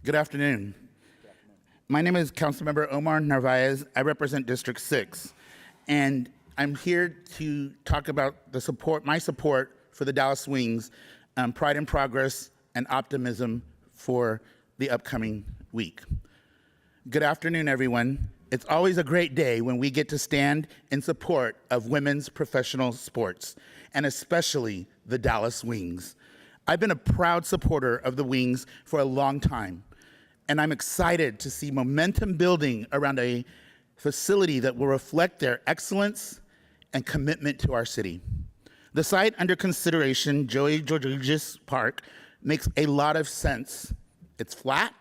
Good afternoon. My name is Councilmember Omar Narvaez. I represent District 6, and I'm here to talk about my support for the Dallas Wings, pride and progress, and optimism for the upcoming week. Good afternoon, everyone. It's always a great day when we get to stand in support of women's professional sports, and especially the Dallas Wings. I've been a proud supporter of the Wings for a long time, and I'm excited to see momentum building around a facility that will reflect their excellence and commitment to our city. The site under consideration, Joey Georgiades Park, makes a lot of sense. It's flat,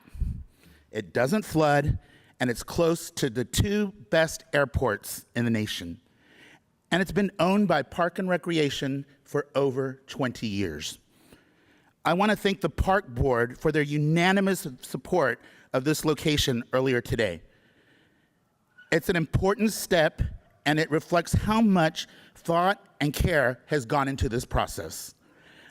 it doesn't flood, and it's close to the two best airports in the nation. And it's been owned by Park and Recreation for over 20 years. I want to thank the Park Board for their unanimous support of this location earlier today. It's an important step, and it reflects how much thought and care has gone into this process.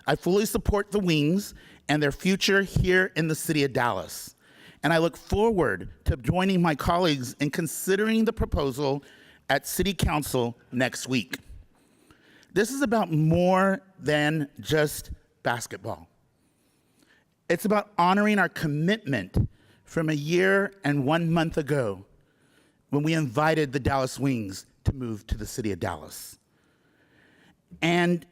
I fully support the Wings and their future here in the city of Dallas, and I look forward to joining my colleagues in considering the proposal at City Council next week. This is about more than just basketball. It's about honoring our commitment from a year and 1 month ago when we invited the Dallas Wings to move to the city of Dallas. And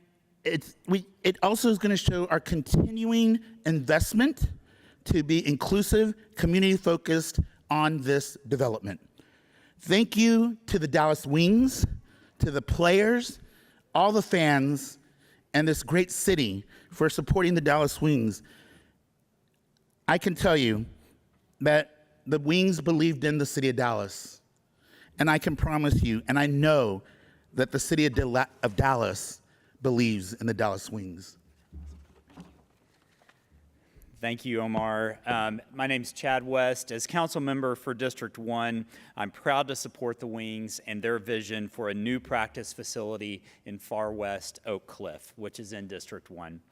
it also is going to show our continuing investment to be inclusive, community-focused on this development. Thank you to the Dallas Wings, to the players, all the fans, and this great city for supporting the Dallas Wings. I can tell you that the Wings believed in the city of Dallas, and I can promise you, and I know that the city of Dallas believes in the Dallas Wings. Thank you, Omar. My name's Chad West. As council member for District 1, I'm proud to support the Wings and their vision for a new practice facility in far west Oak Cliff, which is in District 1.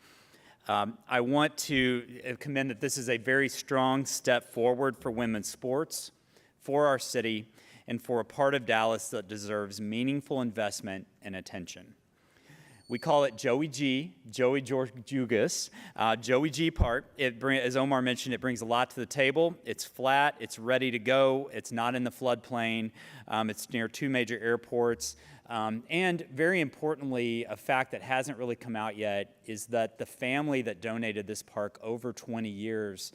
I want to commend that this is a very strong step forward for women's sports, for our city, and for a part of Dallas that deserves meaningful investment and attention. We call it Joey Georgiades, Joey G Park. As Omar mentioned, it brings a lot to the table. It's flat, it's ready to go, it's not in the floodplain, it's near two major airports. And very importantly, a fact that hasn't really come out yet is that the family that donated this park over 20 years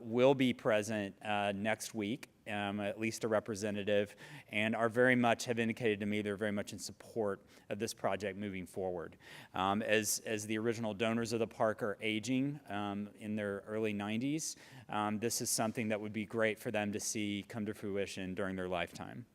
will be present next week, at least a representative, and have indicated to me they're very much in support of this project moving forward. As the original donors of the park are aging in their early 90s, this is something that would be great for them to see come to fruition during their lifetime.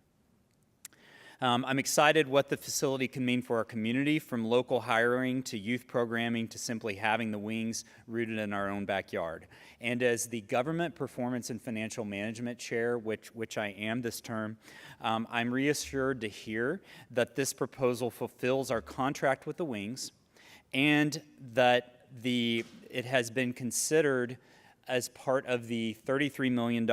I'm excited what the facility can mean for our community, from local hiring to youth programming to simply having the Wings rooted in our own backyard. And as the Government Performance and Financial Management Chair, which I am this term, I'm reassured to hear that this proposal fulfills our contract with the Wings and that it has been considered as part of the $33 million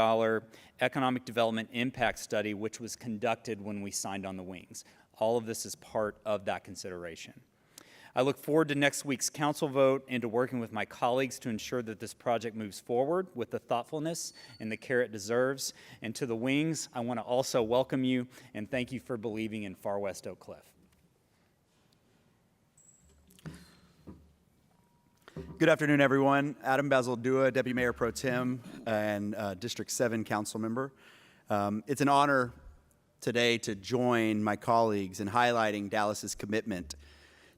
Economic Development Impact Study, which was conducted when we signed on the Wings. All of this is part of that consideration. I look forward to next week's council vote and to working with my colleagues to ensure that this project moves forward with the thoughtfulness and the care it deserves. And to the Wings, I want to also welcome you and thank you for believing in Far West Oak Cliff. Good afternoon, everyone. Adam Bazaldua, Deputy Mayor Pro Tem and District 7 Council Member. It's an honor today to join my colleagues in highlighting Dallas's commitment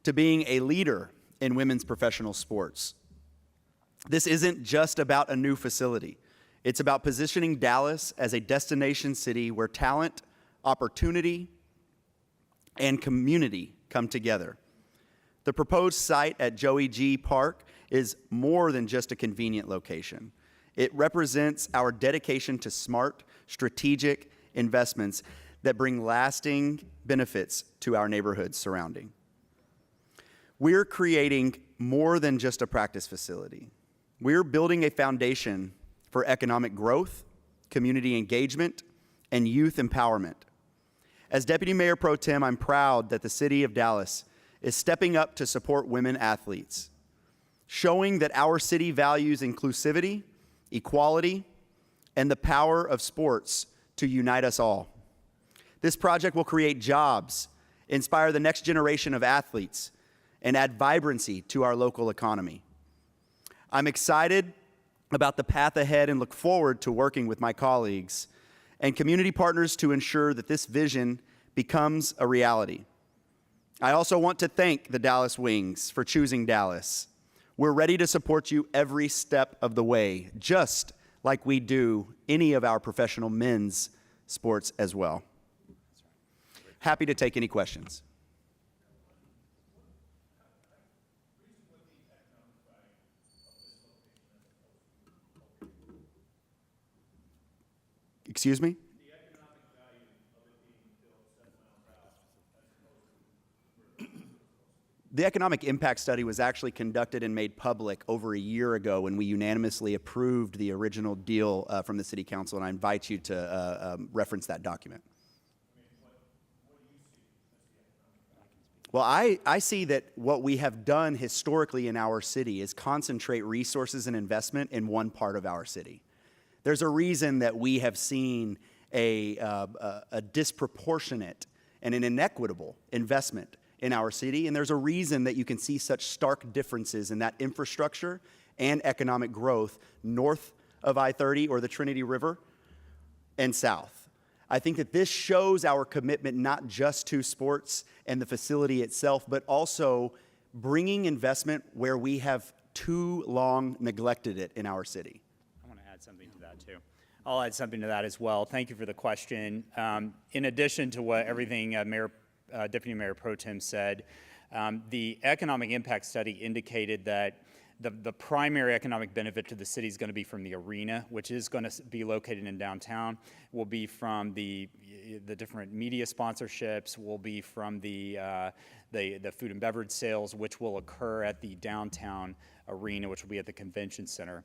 to being a leader in women's professional sports. This isn't just about a new facility. It's about positioning Dallas as a destination city where talent, opportunity, and community come together. The proposed site at Joey G Park is more than just a convenient location. It represents our dedication to smart, strategic investments that bring lasting benefits to our neighborhoods surrounding. We're creating more than just a practice facility. We're building a foundation for economic growth, community engagement, and youth empowerment. As Deputy Mayor Pro Tem, I'm proud that the City of Dallas is stepping up to support women athletes, showing that our city values inclusivity, equality, and the power of sports to unite us all. This project will create jobs, inspire the next generation of athletes, and add vibrancy to our local economy. I'm excited about the path ahead and look forward to working with my colleagues and community partners to ensure that this vision becomes a reality. I also want to thank the Dallas Wings for choosing Dallas. We're ready to support you every step of the way, just like we do any of our professional men's sports as well. Happy to take any questions. Excuse me? The economic impact study was actually conducted and made public over a year ago when we unanimously approved the original deal from the City Council, and I invite you to reference that document. Well, I see that what we have done historically in our city is concentrate resources and investment in one part of our city. There's a reason that we have seen a disproportionate and an inequitable investment in our city, and there's a reason that you can see such stark differences in that infrastructure and economic growth north of I-30 or the Trinity River and south. I think that this shows our commitment not just to sports and the facility itself, but also bringing investment where we have too long neglected it in our city. I want to add something to that too. I'll add something to that as well. Thank you for the question. In addition to what everything Deputy Mayor Pro Tem said, the economic impact study indicated that the primary economic benefit to the city is going to be from the arena, which is going to be located in downtown, will be from the different media sponsorships, will be from the food and beverage sales, which will occur at the downtown arena, which will be at the convention center.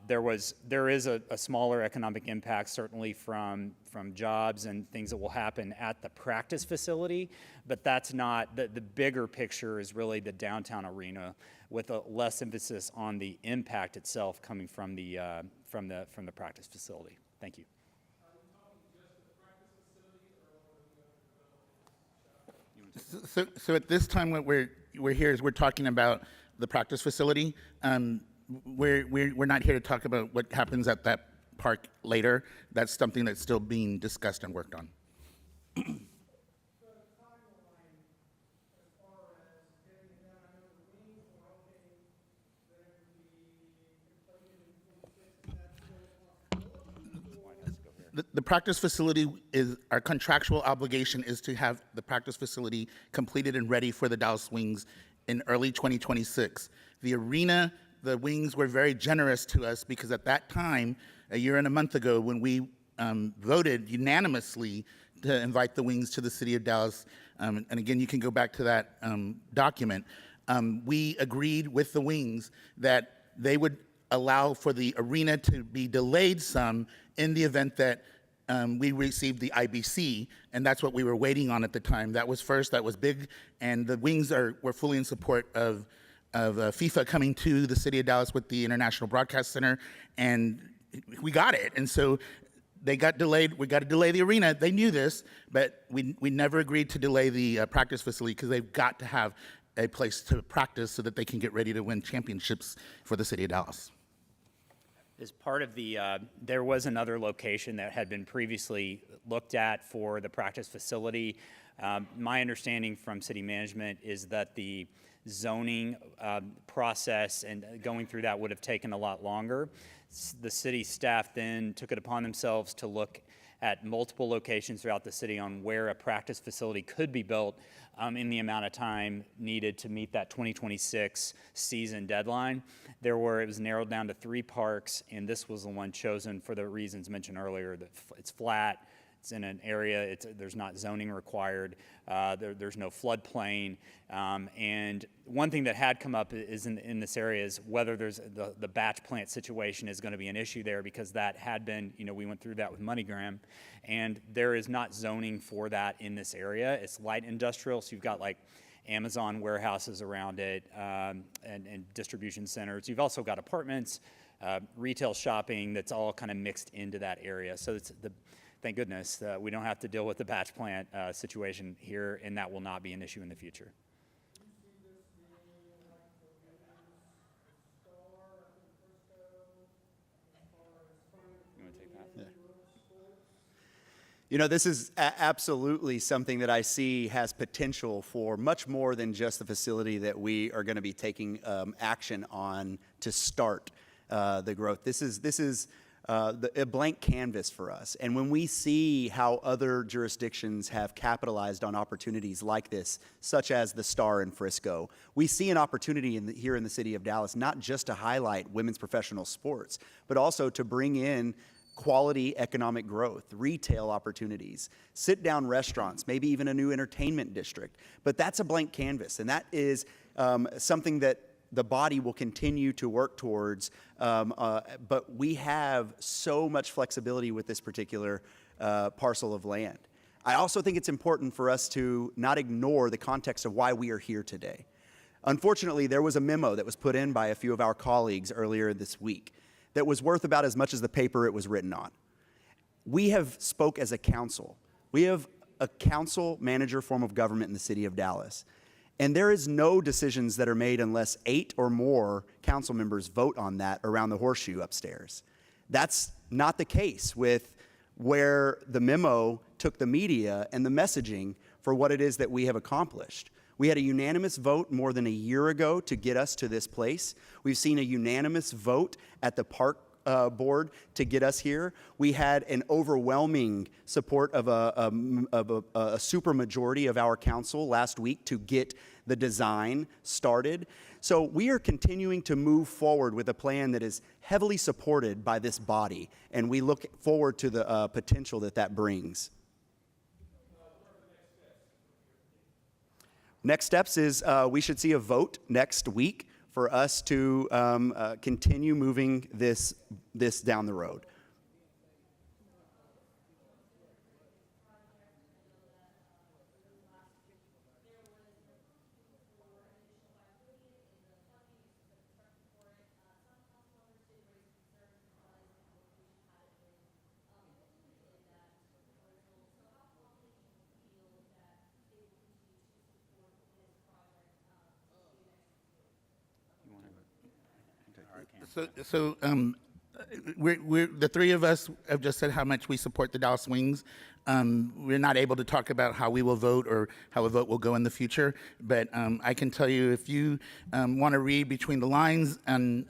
There is a smaller economic impact, certainly from jobs and things that will happen at the practice facility, but that's not, the bigger picture is really the downtown arena with a less emphasis on the impact itself coming from the practice facility. Thank you. So at this time, what we're here is we're talking about the practice facility. We're not here to talk about what happens at that park later. That's something that's still being discussed and worked on. The practice facility is, our contractual obligation is to have the practice facility completed and ready for the Dallas Wings in early 2026. The arena, the Wings were very generous to us because at that time, a year and a month ago, when we voted unanimously to invite the Wings to the city of Dallas, and again, you can go back to that document, we agreed with the Wings that they would allow for the arena to be delayed some in the event that we received the IBC, and that's what we were waiting on at the time. That was first, that was big, and the Wings were fully in support of FIFA coming to the city of Dallas with the International Broadcast Center, and we got it. And so they got delayed. We got to delay the arena. They knew this, but we never agreed to delay the practice facility because they've got to have a place to practice so that they can get ready to win championships for the city of Dallas. As part of the, there was another location that had been previously looked at for the practice facility. My understanding from city management is that the zoning process and going through that would have taken a lot longer. The city staff then took it upon themselves to look at multiple locations throughout the city on where a practice facility could be built in the amount of time needed to meet that 2026 season deadline. It was narrowed down to 3 parks, and this was the one chosen for the reasons mentioned earlier, that it's flat, It's in an area, there's not zoning required, there's no floodplain, and one thing that had come up is in this area is whether there's the batch plant situation is going to be an issue there, because that had been, we went through that with MoneyGram, and there is not zoning for that in this area. It's light industrial, so you've got like Amazon warehouses around it, and distribution centers. You've also got apartments, retail shopping, that's all kind of mixed into that area. So thank goodness we don't have to deal with the batch plant situation here, and that will not be an issue in the future. You want to take that? This is absolutely something that I see has potential for much more than just the facility that we are going to be taking action on to start the growth. This is a blank canvas for us. And when we see how other jurisdictions have capitalized on opportunities like this, such as the Star in Frisco, we see an opportunity here in the city of Dallas, not just to highlight women's professional sports, but also to bring in quality economic growth, retail opportunities, sit-down restaurants, maybe even a new entertainment district. But that's a blank canvas, and that is something that the body will continue to work towards, but we have so much flexibility with this particular parcel of land. I also think it's important for us to not ignore the context of why we are here today. Unfortunately, there was a memo that was put in by a few of our colleagues earlier this week that was worth about as much as the paper it was written on. We have spoke as a council. We have a council manager form of government in the city of Dallas. And there is no decisions that are made unless 8 or more council members vote on that around the horseshoe upstairs. That's not the case with where the memo took the media and the messaging for what it is that we have accomplished. We had a unanimous vote more than a year ago to get us to this place. We've seen a unanimous vote at the park board to get us here. We had an overwhelming support of a supermajority of our council last week to get the design started. So we are continuing to move forward with a plan that is heavily supported by this body, and we look forward to the potential that brings. Next steps is we should see a vote next week for us to continue moving this down the road. So we're the three of us have just said how much we support the Dallas Wings. We're not able to talk about how we will vote or how a vote will go in the future, but I can tell you, if you want to read between the lines and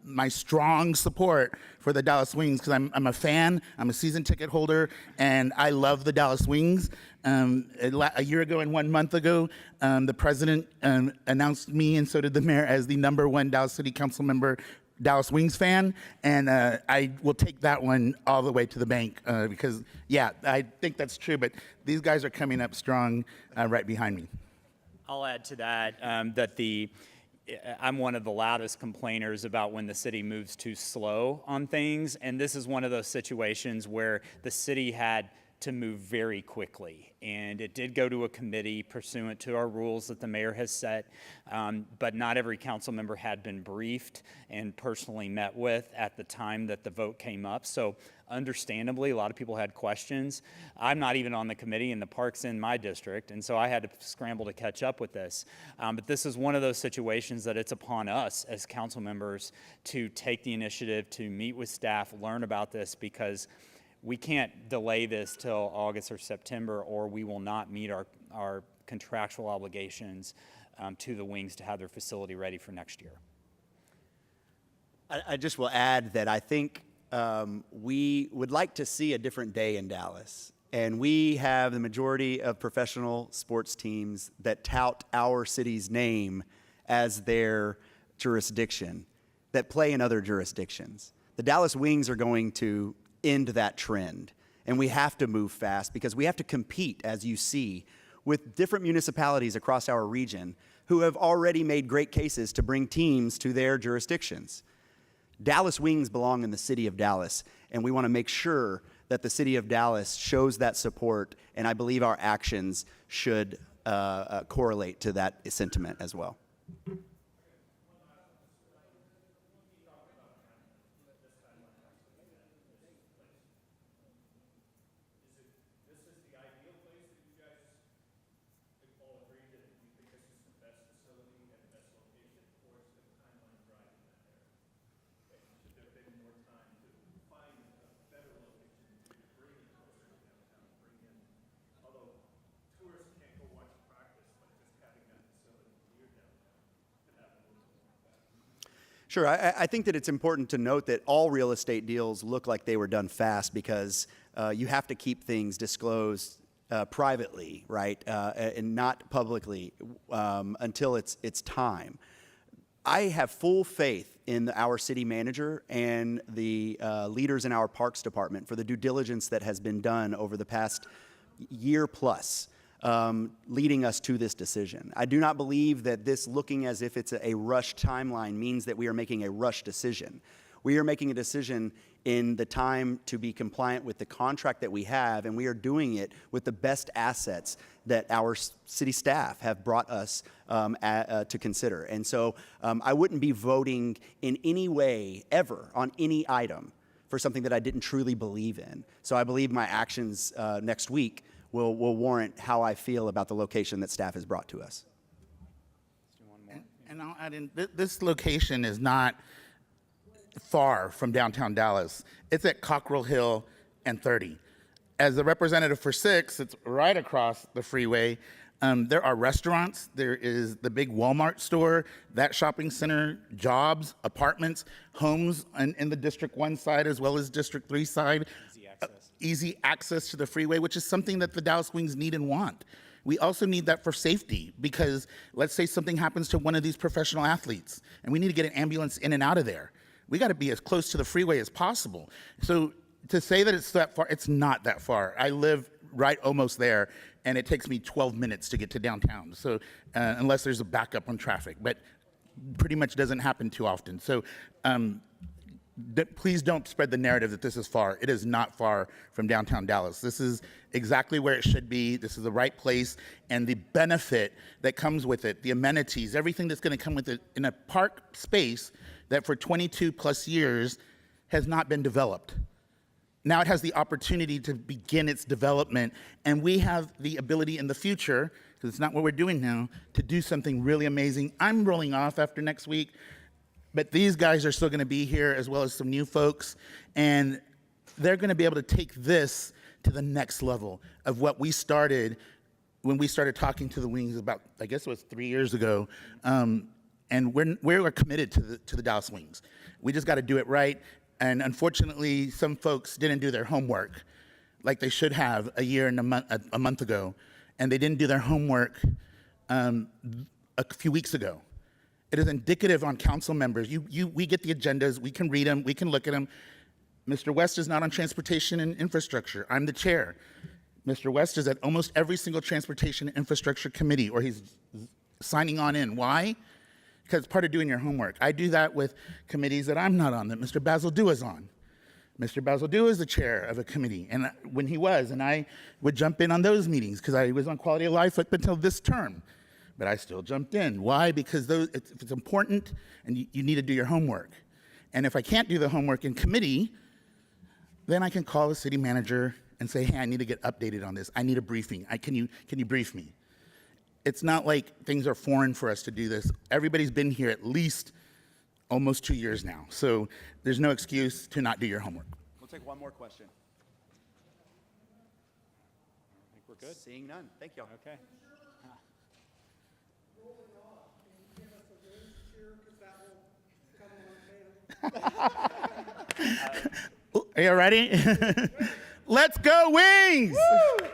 my strong support for the Dallas Wings, because I'm a fan, I'm a season ticket holder, and I love the Dallas Wings. A year ago and 1 month ago, the president announced me, and so did the mayor, as the #1 Dallas City Council member Dallas Wings fan, and I will take that one all the way to the bank because, yeah, I think that's true, but these guys are coming up strong right behind me. I'll add to that I'm one of the loudest complainers about when the city moves too slow on things, and this is one of those situations where the city had to move very quickly. And it did go to a committee pursuant to our rules that the mayor has set, but not every council member had been briefed and personally met with at the time that the vote came up. So understandably, a lot of people had questions. I'm not even on the committee, and the park's in my district, and so I had to scramble to catch up with this. But this is one of those situations that it's upon us as council members to take the initiative to meet with staff, learn about this, because we can't delay this till August or September, or we will not meet our contractual obligations to the Wings to have their facility ready for next year. I just will add that I think we would like to see a different day in Dallas. And we have the majority of professional sports teams that tout our city's name as their jurisdiction, that play in other jurisdictions. The Dallas Wings are going to end that trend. and we have to move fast because we have to compete, as you see, with different municipalities across our region who have already made great cases to bring teams to their jurisdictions. Dallas Wings belong in the city of Dallas, and we want to make sure that the city of Dallas shows that support, and I believe our actions should correlate to that sentiment as well. Sure. I think that it's important to note that all real estate deals look like they were done fast because you have to keep things disclosed privately, right, and not publicly until it's time. I have full faith in our city manager and the leaders in our parks department for the due diligence that has been done over the past year plus. Leading us to this decision. I do not believe that this looking as if it's a rushed timeline means that we are making a rushed decision. We are making a decision in the time to be compliant with the contract that we have, and we are doing it with the best assets that our city staff have brought us to consider. And so I wouldn't be voting in any way ever on any item for something that I didn't truly believe in. So I believe my actions next week will warrant how I feel about the location that staff has brought to us. And I'll add in, this location is not far from downtown Dallas. It's at Cockrell Hill and 30. As a representative for 6, it's right across the freeway. There are restaurants. There is the big Walmart store, that shopping center, jobs, apartments, homes in the District 1 side as well as District 3 side. Easy access to the freeway, which is something that the Dallas Wings need and want. We also need that for safety because let's say something happens to one of these professional athletes and we need to get an ambulance in and out of there. We got to be as close to the freeway as possible. So to say that it's that far, it's not that far. I live right almost there and it takes me 12 minutes to get to downtown. So unless there's a backup on traffic, but pretty much doesn't happen too often. So please don't spread the narrative that this is far. It is not far from downtown Dallas. This is exactly where it should be. This is the right place, and the benefit that comes with it, the amenities, everything that's going to come with it in a park space that for 22 plus years has not been developed. Now it has the opportunity to begin its development, and we have the ability in the future, because it's not what we're doing now, to do something really amazing. I'm rolling off after next week. But these guys are still going to be here, as well as some new folks, and they're going to be able to take this to the next level of what we started when we started talking to the Wings about, I guess it was 3 years ago, and we're committed to the Dallas Wings. We just got to do it right, and unfortunately, some folks didn't do their homework like they should have a month ago, and they didn't do their homework a few weeks ago. It is indicative on council members. We get the agendas, we can read them, we can look at them. Mr. West is not on transportation and infrastructure. I'm the chair. Mr. West is at almost every single transportation and infrastructure committee, or he's signing on in. Why? Because it's part of doing your homework. I do that with committees that I'm not on, that Mr. Basil Dua is on. Mr. Basil Dua is the chair of a committee, and when he was, and I would jump in on those meetings because I was on quality of life up until this term. But I still jumped in. Why? Because if it's important and you need to do your homework. And if I can't do the homework in committee, then I can call the city manager and say, hey, I need to get updated on this. I need a briefing. Can you brief me? It's not like things are foreign for us to do this. Everybody's been here at least almost 2 years now. So there's no excuse to not do your homework. We'll take one more question. I think we're good. Seeing none. Thank you. Okay. Are you ready? Let's go, Wings! Woo!